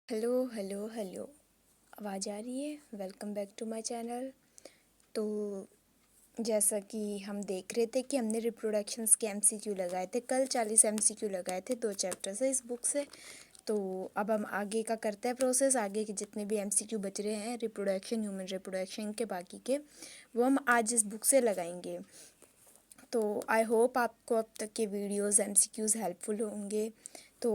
Hello hello hello. आवाज़ आ रही है? Welcome back to my channel. तो जैसा कि हम देख रहे थे कि हमने रिप्रोडक्शंस के एमसीक्यू लगाए थे, कल 40 एमसीक्यू लगाए थे 2 चैप्टर से इस बुक से। तो अब हम आगे का करते हैं प्रोसेस। आगे के जितने भी एमसीक्यू बच रहे हैं रिप्रोडक्शन, ह्यूमन रिप्रोडक्शन के बाकी के, वो हम आज इस बुक से लगाएंगे। तो आई होप आपको अब तक के वीडियोस एमसीक्यूज़ हेल्पफुल होंगे। तो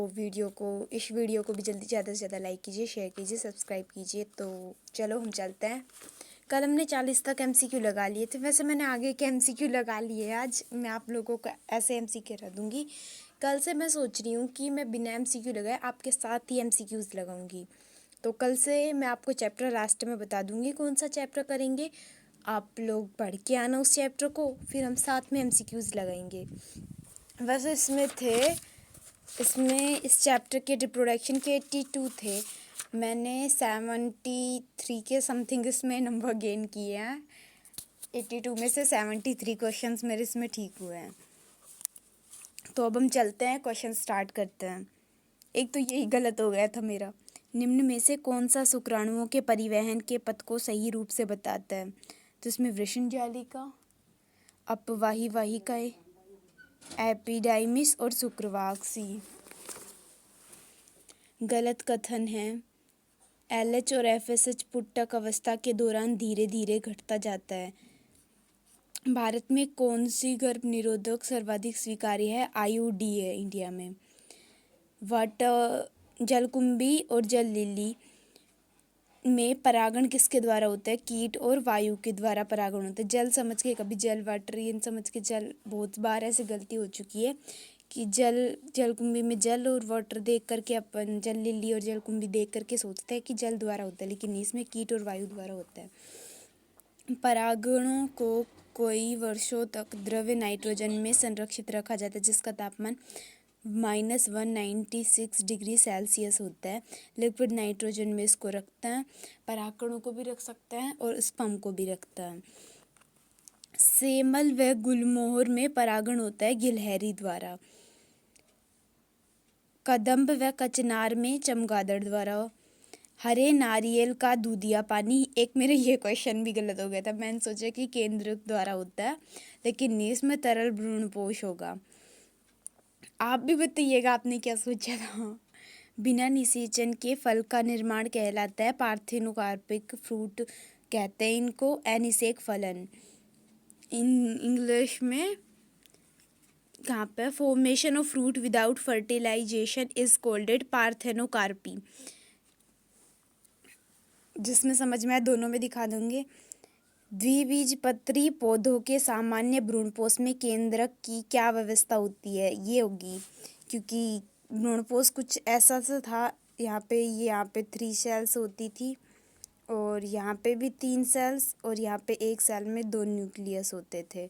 इस वीडियो को भी जल्दी ज़्यादा से ज़्यादा लाइक कीजिए, शेयर कीजिए, सब्सक्राइब कीजिए। तो चलो हम चलते हैं। कल हमने 40 तक एमसीक्यू लगा लिए थे, वैसे मैंने आगे के एमसीक्यू लगा लिए। आज मैं आप लोगों को ऐसे एमसीक्यू करा दूँगी। कल से मैं सोच रही हूँ कि मैं बिना एमसीक्यू लगाए आपके साथ ही एमसीक्यूज़ लगाऊंगी। तो कल से मैं आपको चैप्टर लास्ट में बता दूँगी कौन सा चैप्टर करेंगे। आप लोग पढ़ के आना उस चैप्टर को, फिर हम साथ में एमसीक्यूज़ लगाएंगे। वैसे इसमें इस चैप्टर के रिप्रोडक्शन के 82 थे। मैंने 73 के समथिंग इसमें नंबर गेन किए हैं। 82 में से 73 क्वेश्चंस मेरे इसमें ठीक हुए हैं। तो अब हम चलते हैं, क्वेश्चन स्टार्ट करते हैं। एक तो यही गलत हो गया था मेरा। निम्न में से कौन सा शुक्राणुओं के परिवहन के पथ को सही रूप से बताता है? तो इसमें वृषण जालिका, अपवाही वाहिकाएं, एपिडाइमिस और शुक्रवाक-सी। गलत कथन है। एलएच और एफएसएच पुटक अवस्था के दौरान धीरे धीरे घटता जाता है। भारत में कौन सी गर्भ निरोधक सर्वाधिक स्वीकार्य है? आईयूडी है इंडिया में। वाटर जलकुंभी और जल लिली में परागण किसके द्वारा होता है? कीट और वायु के द्वारा परागण होता है। जल समझ के, कभी जल वाटर ये समझ के, जल बहुत बार ऐसे गलती हो चुकी है कि जलकुंभी में जल और वाटर देख करके अपन जल लिली और जलकुंभी देख करके सोचते हैं कि जल द्वारा होता है, लेकिन इसमें कीट और वायु द्वारा होता है। परागणों को कई वर्षों तक द्रव्य नाइट्रोजन में संरक्षित रखा जाता है, जिसका तापमान -196 डिग्री सेल्सियस होता है। लिक्विड नाइट्रोजन में इसको रखते हैं। परागकणों को भी रख सकते हैं और स्पर्म को भी रखता है। सेमल व गुलमोहर में परागण होता है गिलहरी द्वारा। कदम्ब व कचनार में चमगादड़ द्वारा। हरे नारियल का दूधिया पानी, एक मेरे ये क्वेश्चन भी गलत हो गया था। मैंने सोचा कि केंद्र द्वारा होता है, लेकिन नहीं, इसमें तरल भ्रूणपोष होगा। आप भी बताइएगा आपने क्या सोचा था। बिना निषेचन के फल का निर्माण कहलाता है पार्थेनोकार्पिक फ्रूट कहते हैं इनको। एनिसेक फलन इन इंग्लिश में कहाँ पे? Formation of fruit without fertilization is called parthenocarpy. जिसमें समझ में आए दोनों में दिखा दूंगे। द्विबीजपत्री पौधों के सामान्य भ्रूणपोष में केंद्रक की क्या व्यवस्था होती है? ये होगी, क्योंकि भ्रूणपोष कुछ ऐसा सा था। यहाँ पे 3 सेल्स होती थी, और यहाँ पे भी 3 सेल्स, और यहाँ पे एक सेल में 2 न्यूक्लियस होते थे।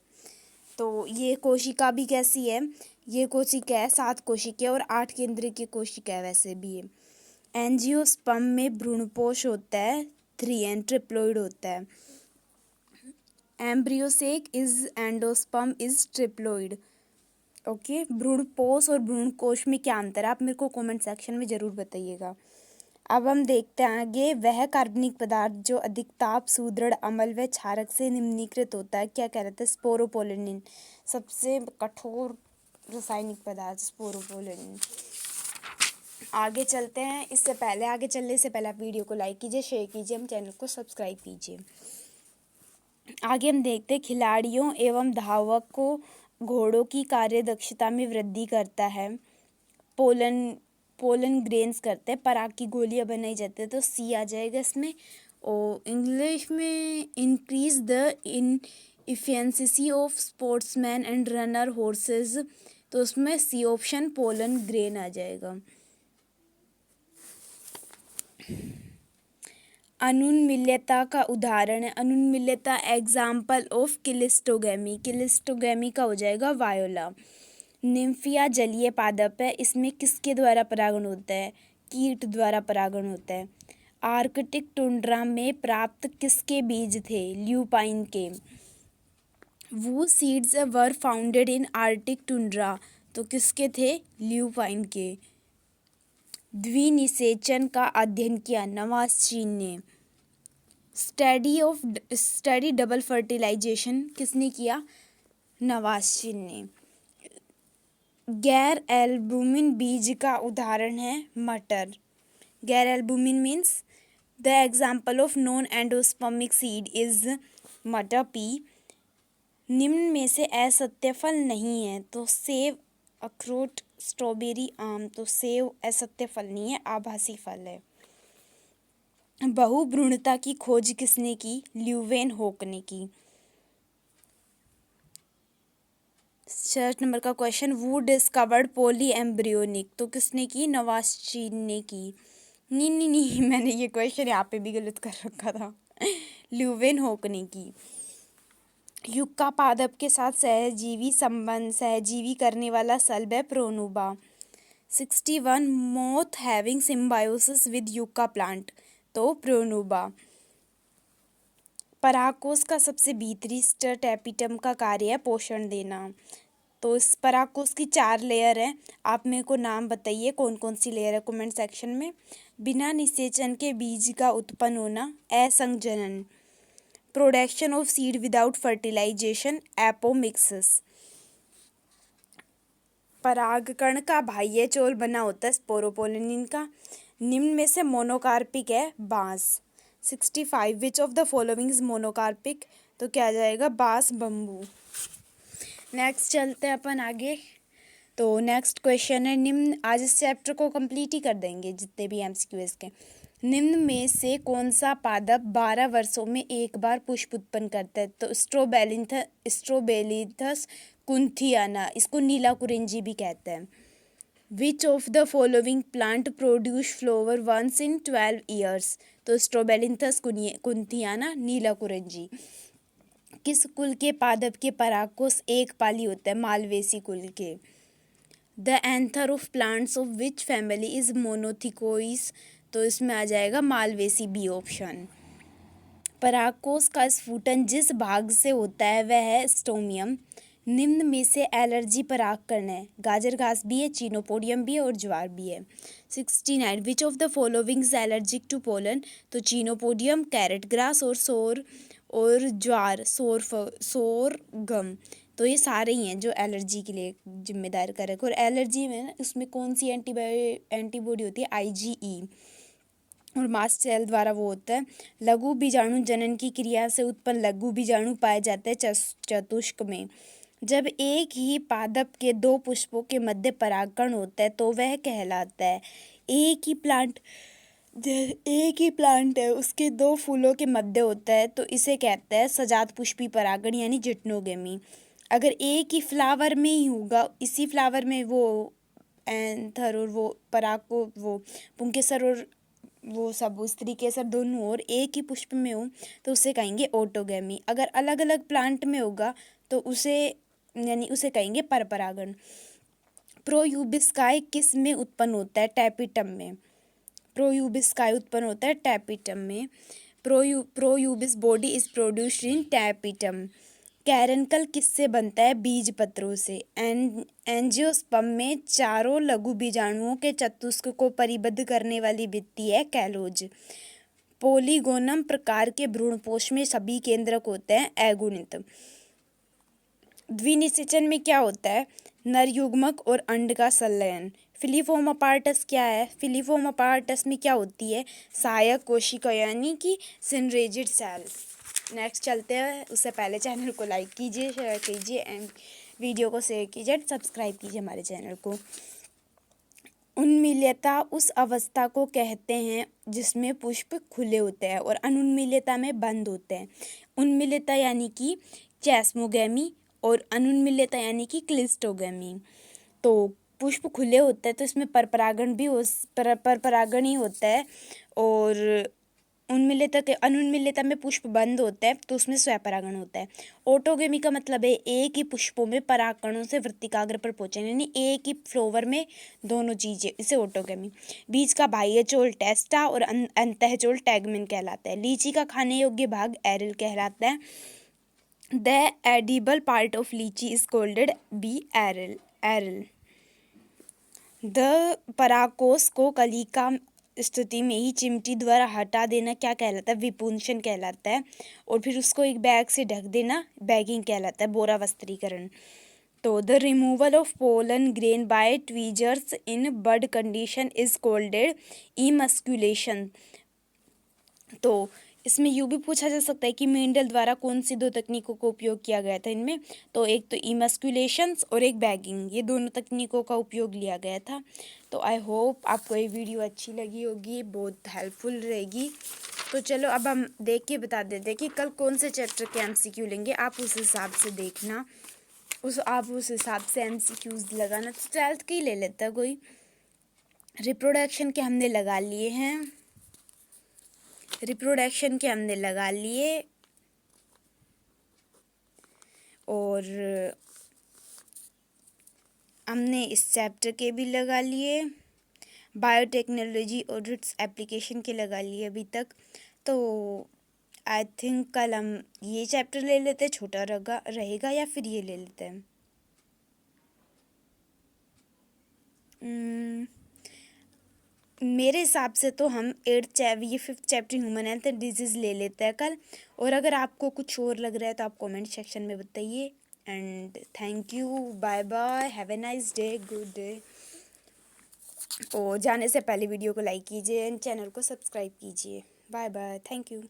तो ये कोशिका भी कैसी है? ये कोशिका है 7 कोशिका और 8 केंद्र की कोशिका है वैसे भी है। एंजियोस्पर्म में भ्रूणपोष होता है 3 ट्रिप्लोइड होता है। Embryo sac is endosperm is triploid. Okay, भ्रूणपोष और भ्रूणकोश में क्या अंतर है? आप मेरे को कमेंट सेक्शन में ज़रूर बताइएगा। अब हम देखते हैं आगे। वह कार्बनिक पदार्थ जो अधिक ताप, सुदृढ़ अम्ल व क्षारक से निम्नीकृत होता है, क्या कहलाता है? स्पोरोपोलिनिन। सबसे कठोर रासायनिक पदार्थ स्पोरोपोलिनिन। आगे चलते हैं। आगे चलने से पहले आप वीडियो को लाइक कीजिए, शेयर कीजिए, हम चैनल को सब्सक्राइब कीजिए। आगे हम देखते हैं खिलाड़ियों एवं धावक को घोड़ों की कार्यदक्षता में वृद्धि करता है। पोलन ग्रेन्स करते हैं, पराग की गोलियां बनाई जाती है। तो सी आ जाएगा इसमें। और इंग्लिश में increase the in efficiency of sportsman and runner horses, तो उसमें सी ऑप्शन पोलन ग्रेन आ जाएगा। अनुन्मील्यता का उदाहरण है। अनुन्मील्यता एग्जाम्पल ऑफ क्लिस्टोगेमी। क्लिस्टोगेमी का हो जाएगा वायोला। निम्फिया जलीय पादप है। इसमें किसके द्वारा परागण होता है? कीट द्वारा परागण होता है। आर्कटिक टुंड्रा में प्राप्त किसके बीज थे? ल्यूपाइन के। वो seeds were founded in Arctic tundra, तो किसके थे? ल्यूपाइन के। द्विनिषेचन का अध्ययन किया नवाज़ ने। स्टडी डबल फर्टिलाइजेशन किसने किया? नवाज़ ने। गैर एल्बुमिन बीज का उदाहरण है मटर। गैर albumin means the example of non endospermic seed is मटर पी। निम्न में से असत्य फल नहीं है तो सेब, अखरोट, स्ट्रॉबेरी, आम। तो सेब असत्य फल नहीं है, आभासी फल है। बहुभ्रूणता की खोज किसने की? ल्यूवेनहोक ने की। 6 नंबर का क्वेश्चन, वू डिस्कवर्ड पॉली एम्ब्रियोनिक। तो किसने की? नवाज़ ने की। नहीं मैंने ये क्वेश्चन यहाँ पे भी गलत कर रखा था। ल्यूवेनहोक ने की। युक्का पादप के साथ सहजीवी करने वाला सल्ब है Pronuba. 61 moth having symbiosis with yucca plant. तो प्रोनुबा। परागकोश का सबसे भीतरी स्टर टैपिटम का कार्य है पोषण देना। तो इस परागकोश की 4 लेयर है। आप मेरे को नाम बताइए कौन कौन सी लेयर है कमेंट सेक्शन में। बिना निषेचन के बीज का उत्पन्न होना, असंजनन। Production of seed without fertilization, apomixis. परागकण का बाह्य चोल बना होता है स्पोरोपोलिन का। निम्न में से मोनोकार्पिक है बांस। 65 विच of the following is monocarpic. तो क्या आ जाएगा? बांस, बम्बू। नेक्स्ट चलते हैं अपन आगे। तो नेक्स्ट क्वेश्चन है, निम्न, आज इस चैप्टर को कंप्लीट ही कर देंगे जितने भी एमसीक्यू इसके। निम्न में से कौन सा पादप 12 वर्षों में एक बार पुष्प उत्पन्न करता है? तो स्ट्रोबेलिथस कुंथियाना, इसको नीला कुरिंजी भी कहते हैं। Which of the following plant produce flower once in 12 years. तो स्ट्रोबेलिथस कुंथियाना, नीला कुरिंजी। किस कुल के पादप के परागकोश एक पाली होता है? मालवेसी कुल के। The anther of plants of which family is monothecous. तो इसमें आ जाएगा मालवेसी, बी ऑप्शन। परागकोश का स्फुटन जिस भाग से होता है वह है स्टोमियम। निम्न में से एलर्जी परागकण है? गाजर घास भी है, चीनोपोडियम भी है और ज्वार भी है। 69 which of the following is allergic to pollen. तो चीनोपोडियम, कैरेट ग्रास और ज्वार, सोरगम। तो ये सारे ही हैं जो एलर्जी के लिए जिम्मेदार कारक। और एलर्जी में ना उसमें कौन सी एंटीबॉडी होती है? IgE। और मास्ट सेल द्वारा वो होता है। लघु बीजाणु जनन की क्रिया से उत्पन्न लघु बीजाणु पाए जाते हैं चतुष्क में। जब एक ही पादप के 2 पुष्पों के मध्य परागकण होता है तो वह कहलाता है। एक ही प्लांट है, उसके 2 फूलों के मध्य होता है तो इसे कहता है सजात पुष्पी परागण यानी जिटनोगेमी। अगर एक ही फ्लावर में ही होगा, इसी फ्लावर में वो एंथर और वो पराग को वो पुंकेसर और वो सब स्त्री केसर दोनों और एक ही पुष्प में हो तो उसे कहेंगे ऑटोगेमी। अगर अलग अलग प्लांट में होगा तो उसे कहेंगे परपरागण। प्रोयूबिस्काई किस में उत्पन्न होता है? टैपिटम में। प्रोयूबिस्काई उत्पन्न होता है टैपिटम में। Pro Ubisch body is produced in tapetum. Caruncle किससे बनता है? बीज पत्रों से। एंजियोस्पर्म में चारों लघु बीजाणुओं के चतुष्क को परिबद्ध करने वाली भित्ति है कैलोज। पोलीगोनम प्रकार के भ्रूणपोष में सभी केंद्रक होते हैं अगुणित। द्विनिषेचन में क्या होता है? नर युग्मक और अंड का संलयन। फिलीफोम अपार्टस क्या है? फिलीफोम अपार्टस में क्या होती है? सहायक कोशिका यानी कि सिनरेजिड सेल। नेक्स्ट चलते हैं, उससे पहले चैनल को लाइक कीजिए, शेयर कीजिए एंड वीडियो को शेयर कीजिए, सब्सक्राइब कीजिए हमारे चैनल को। उन्मील्यता उस अवस्था को कहते हैं जिसमें पुष्प खुले होते हैं और अनुन्मील्यता में बंद होते हैं। उन्मील्यता यानी कि चेस्मोगेमी और अनुन्मील्यता यानी कि क्लिस्टोगेमी। तो पुष्प खुले होते हैं तो इसमें परपरागण ही होता है। और अनुन्मील्यता में पुष्प बंद होता है तो उसमें स्वपरागण होता है। ऑटोगेमी का मतलब है एक ही पुष्पों में परागकणों से वृत्तिकाग्र पर पहुंचना, यानी एक ही फ्लोवर में दोनों चीजें, इसे ऑटोगेमी। बीज का बाह्य चोल टेस्टा और अंतःचोल टैगमेन कहलाता है। लीची का खाने योग्य भाग एरिल कहलाता है। The edible part of litchi is calleded be aril. The पराकोस को कलिका स्थिति में ही चिमटी द्वारा हटा देना क्या कहलाता है? विपुंशन कहलाता है। और फिर उसको एक बैग से ढक देना बैगिंग कहलाता है, बोरा वस्त्रीकरण। तो the removal of pollen grain by tweezers in bud condition is calleded emasculation. तो इसमें यूँ भी पूछा जा सकता है कि मेंडल द्वारा कौन सी दो तकनीकों का उपयोग किया गया था इनमें? तो एक तो इमस्क्यूलेशंस और एक बैगिंग, ये दोनों तकनीकों का उपयोग लिया गया था। तो आई होप आपको ये वीडियो अच्छी लगी होगी, बहुत हेल्पफुल रहेगी। तो चलो अब हम देख के बता देते हैं कि कल कौन से चैप्टर के MCQ लेंगे, आप उस हिसाब से देखना, आप उस हिसाब से MCQs लगाना। तो 12th के ही ले लेता कोई। रिप्रोडक्शन के हमने लगा लिए हैं, रिप्रोडक्शन के हमने लगा लिए, और हमने इस चैप्टर के भी लगा लिए, बायोटेक्नोलॉजी और इट्स एप्लीकेशन के लगा लिए अभी तक। तो आई थिंक कल हम ये चैप्टर ले लेते हैं, छोटा रहेगा, या फिर ये ले लेते हैं। मेरे हिसाब से तो हम 5th chapter human health and disease ले लेते हैं कल। और अगर आपको कुछ और लग रहा है तो आप कमेंट सेक्शन में बताइए। And thank you, bye bye, have a nice day, good day. और जाने से पहले वीडियो को लाइक कीजिए एंड चैनल को सब्सक्राइब कीजिए। Bye bye, thank you.